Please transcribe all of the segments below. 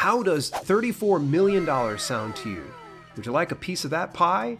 How does $34 million sound to you? Would you like a piece of that pie?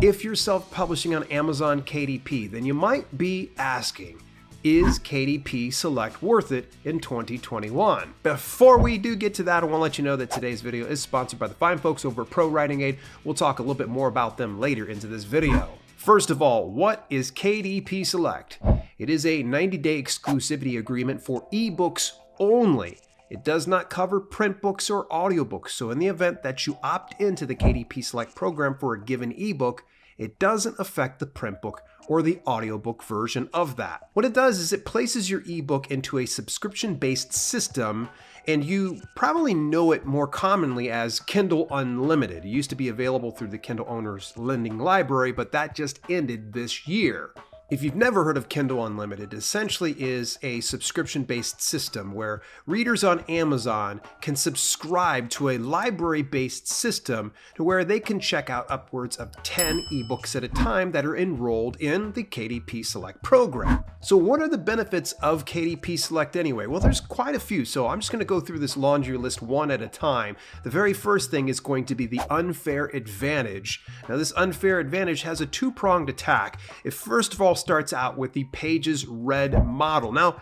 If you're self-publishing on Amazon KDP, then you might be asking, is KDP Select worth it in 2021? Before we do get to that, I want to let you know that today's video is sponsored by the fine folks over at Pro Writing Aid. We'll talk a little bit more about them later into this video. First of all, what is KDP Select? It is a 90-day exclusivity agreement for ebooks only. It does not cover print books or audiobooks, so in the event that you opt into the KDP Select program for a given ebook, it doesn't affect the print book or the audiobook version of that. What it does is it places your ebook into a subscription-based system, and you probably know it more commonly as Kindle Unlimited. It used to be available through the Kindle Owners Lending Library, but that just ended this year. If you've never heard of Kindle Unlimited, it essentially is a subscription-based system where readers on Amazon can subscribe to a library-based system to where they can check out upwards of 10 ebooks at a time that are enrolled in the KDP Select program. So what are the benefits of KDP Select anyway? Well, there's quite a few, so I'm just going to go through this laundry list one at a time. The very first thing is going to be the unfair advantage. Now, this unfair advantage has a two-pronged attack. It first of all starts out with the pages read model. Now,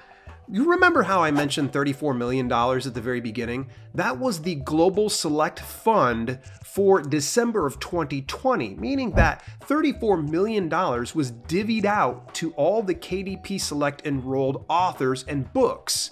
you remember how I mentioned $34 million at the very beginning? That was the Global Select Fund for December of 2020, meaning that $34 million was divvied out to all the KDP Select enrolled authors and books.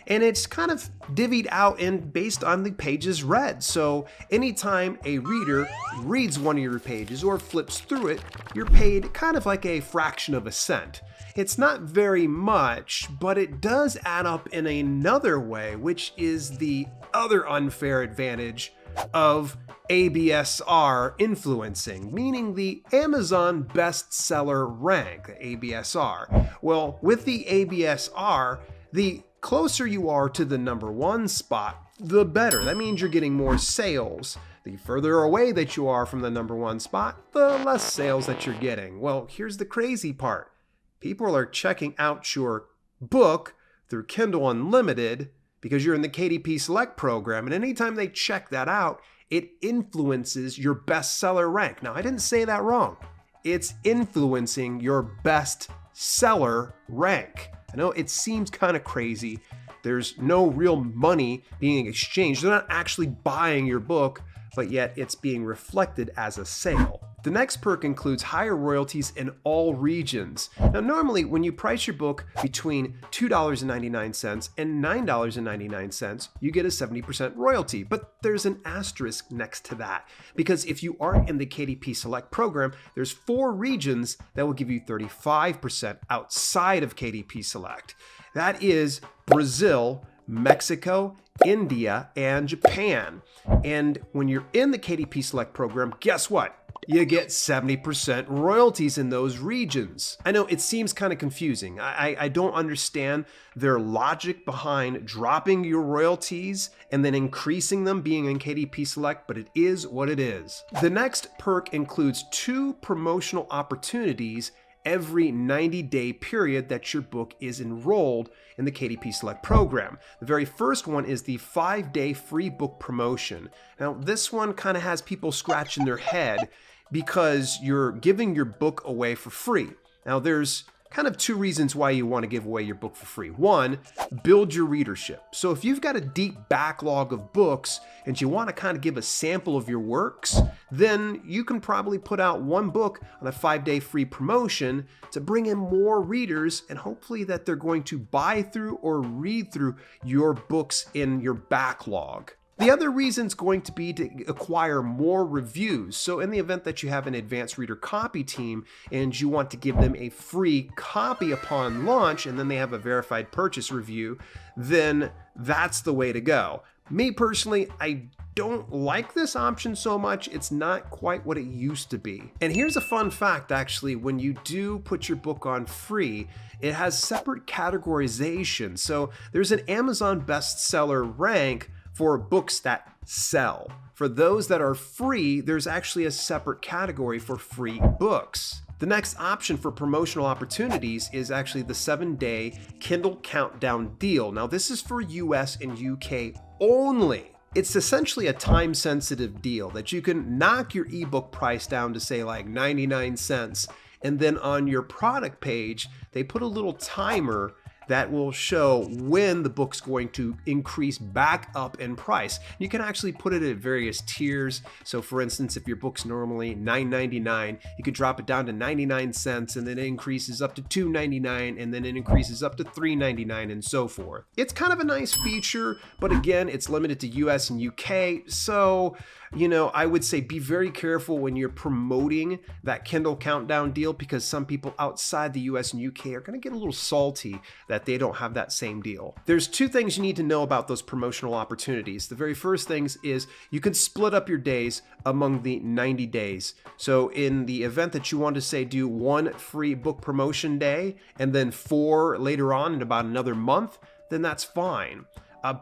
And it's kind of divvied out and based on the pages read. So anytime a reader reads one of your pages or flips through it, you're paid kind of like a fraction of a cent. It's not very much, but it does add up in another way, which is the other unfair advantage of ABSR influencing, meaning the Amazon bestseller rank, the ABSR. Well, with the ABSR, the closer you are to the number one spot, the better. That means you're getting more sales. The further away that you are from the number one spot, the less sales that you're getting. Well, here's the crazy part. People are checking out your book through Kindle Unlimited because you're in the KDP Select program, and anytime they check that out, it influences your bestseller rank. Now, I didn't say that wrong. It's influencing your bestseller rank. I know it seems kind of crazy. There's no real money being exchanged. They're not actually buying your book, but yet it's being reflected as a sale. The next perk includes higher royalties in all regions. Now, normally when you price your book between $2.99 and $9.99, you get a 70% royalty, but there's an asterisk next to that, because if you are in the KDP Select program, there's 4 regions that will give you 35% outside of KDP Select. That is Brazil, Mexico, India, and Japan. And when you're in the KDP Select program, guess what? You get 70% royalties in those regions. I know it seems kind of confusing. I don't understand their logic behind dropping your royalties and then increasing them being in KDP Select, but it is what it is. The next perk includes 2 promotional opportunities every 90-day period that your book is enrolled in the KDP Select program. The very first one is the 5-day free book promotion. Now, this one kind of has people scratching their head because you're giving your book away for free. Now, there's kind of 2 reasons why you want to give away your book for free. One, build your readership. So if you've got a deep backlog of books and you want to kind of give a sample of your works, then you can probably put out one book on a 5-day free promotion to bring in more readers, and hopefully that they're going to buy through or read through your books in your backlog. The other reason is going to be to acquire more reviews. So in the event that you have an advanced reader copy team and you want to give them a free copy upon launch and then they have a verified purchase review, then that's the way to go. Me personally, I don't like this option so much. It's not quite what it used to be. And here's a fun fact, actually, when you do put your book on free, it has separate categorization. So there's an Amazon bestseller rank for books that sell. For those that are free, there's actually a separate category for free books. The next option for promotional opportunities is actually the 7-day Kindle Countdown deal. Now, this is for US and UK only. It's essentially a time-sensitive deal that you can knock your ebook price down to say like 99 cents, and then on your product page, they put a little timer that will show when the book's going to increase back up in price. You can actually put it at various tiers. So for instance, if your book's normally $9.99, you could drop it down to 99 cents, and then it increases up to $2.99, and then it increases up to $3.99, and so forth. It's kind of a nice feature, but again, it's limited to US and UK. So, I would say be very careful when you're promoting that Kindle Countdown deal, because some people outside the US and UK are going to get a little salty that they don't have that same deal. There's two things you need to know about those promotional opportunities. The very first things is you can split up your days among the 90 days. So in the event that you want to say do one free book promotion day and then 4 later on in about another month, then that's fine.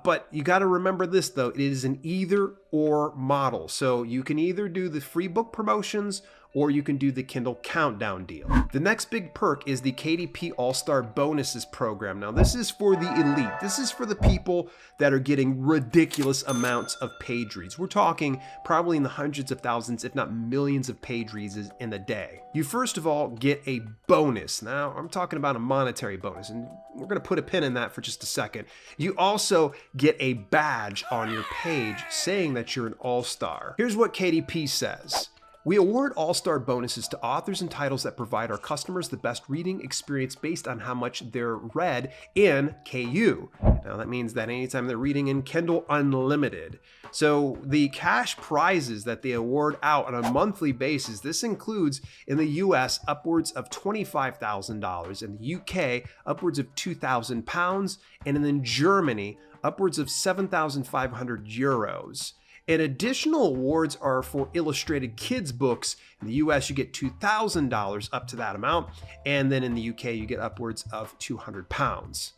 But you got to remember this though, it is an either or model. So you can either do the free book promotions or you can do the Kindle Countdown deal. The next big perk is the KDP AllStar Bonuses program. Now this is for the elite. This is for the people that are getting ridiculous amounts of page reads. We're talking probably in the hundreds of thousands, if not millions of page reads in a day. You first of all get a bonus. Now I'm talking about a monetary bonus, and we're gonna put a pin in that for just a second. You also get a badge on your page saying that you're an all-star. Here's what KDP says. We award AllStar bonuses to authors and titles that provide our customers the best reading experience based on how much they're read in KU. Now that means that anytime they're reading in Kindle Unlimited. So the cash prizes that they award out on a monthly basis, this includes in the US upwards of $25,000, in the UK upwards of £2,000, and in Germany upwards of 7,500 euros. And additional awards are for illustrated kids books. In the US, you get $2,000 up to that amount. And then in the UK, you get upwards of £200.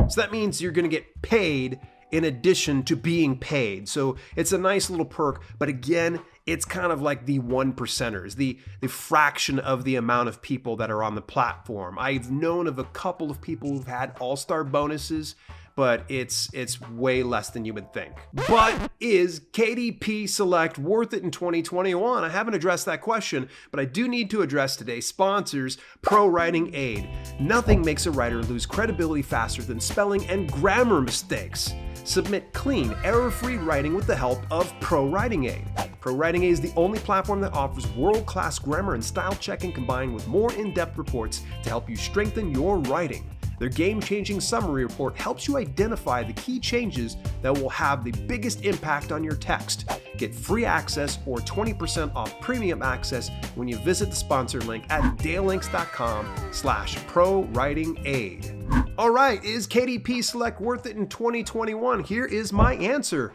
So that means you're going to get paid in addition to being paid. So it's a nice little perk. But again, it's kind of like the 1%ers, the fraction of the amount of people that are on the platform. I've known of a couple of people who've had AllStar bonuses, but it's way less than you would think. But is KDP Select worth it in 2021? I haven't addressed that question, but I do need to address today's sponsors, Pro Writing Aid. Nothing makes a writer lose credibility faster than spelling and grammar mistakes. Submit clean, error-free writing with the help of Pro Writing Aid. Pro Writing Aid is the only platform that offers world-class grammar and style checking combined with more in-depth reports to help you strengthen your writing. Their game-changing summary report helps you identify the key changes that will have the biggest impact on your text. Get free access or 20% off premium access when you visit the sponsor link at dalelinks.com/ProWritingAid. All right, is KDP Select worth it in 2021? Here is my answer.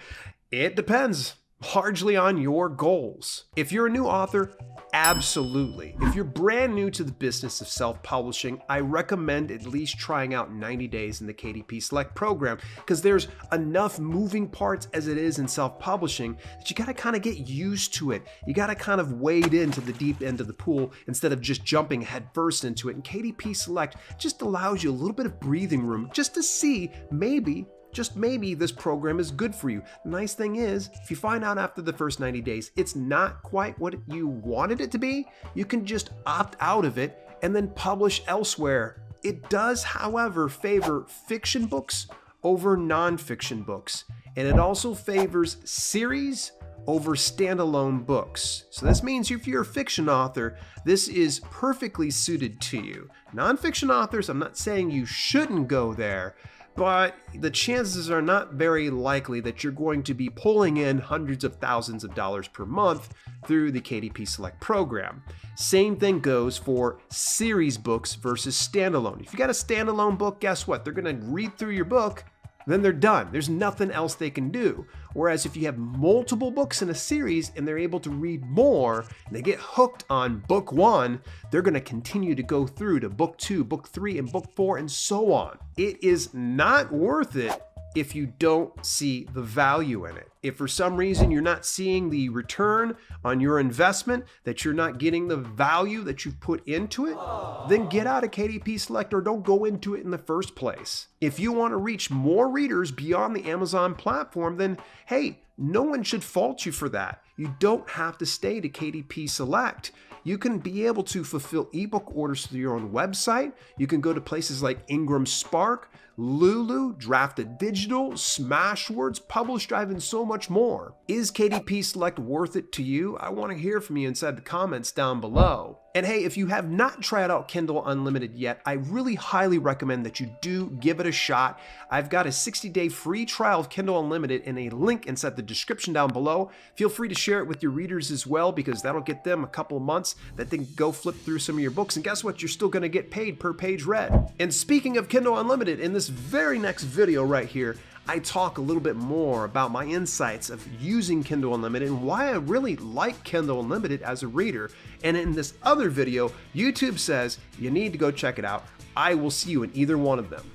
It depends. Largely on your goals. If you're a new author, absolutely. If you're brand new to the business of self-publishing, I recommend at least trying out 90 days in the KDP Select program, because there's enough moving parts as it is in self-publishing that you gotta kind of get used to it. You gotta kind of wade into the deep end of the pool instead of just jumping head first into it. And KDP Select just allows you a little bit of breathing room just to see just maybe this program is good for you. The nice thing is, if you find out after the first 90 days it's not quite what you wanted it to be, you can just opt out of it and then publish elsewhere. It does, however, favor fiction books over nonfiction books, and it also favors series over standalone books. So this means if you're a fiction author, this is perfectly suited to you. Nonfiction authors, I'm not saying you shouldn't go there, but the chances are not very likely that you're going to be pulling in hundreds of thousands of dollars per month through the KDP Select program. Same thing goes for series books versus standalone. If you got a standalone book, guess what? They're going to read through your book, then they're done. There's nothing else they can do. Whereas if you have multiple books in a series and they're able to read more and they get hooked on book 1, they're going to continue to go through to book 2, book 3, and book 4, and so on. It is not worth it if you don't see the value in it. If for some reason you're not seeing the return on your investment, that you're not getting the value that you've put into it, then get out of KDP Select or don't go into it in the first place. If you want to reach more readers beyond the Amazon platform, then hey, no one should fault you for that. You don't have to stay to KDP Select. You can be able to fulfill ebook orders through your own website. You can go to places like Ingram Spark, Lulu, Drafted Digital, Smashwords, Publish Drive, and so much more. Is KDP Select worth it to you? I want to hear from you inside the comments down below. And hey, if you have not tried out Kindle Unlimited yet, I really highly recommend that you do give it a shot. I've got a 60-day free trial of Kindle Unlimited and a link inside the description down below. Feel free to share it with your readers as well, because that'll get them a couple of months that they can go flip through some of your books. And guess what? You're still going to get paid per page read. And speaking of Kindle Unlimited, in this very next video right here, I talk a little bit more about my insights of using Kindle Unlimited and why I really like Kindle Unlimited as a reader. And in this other video, YouTube says you need to go check it out. I will see you in either one of them.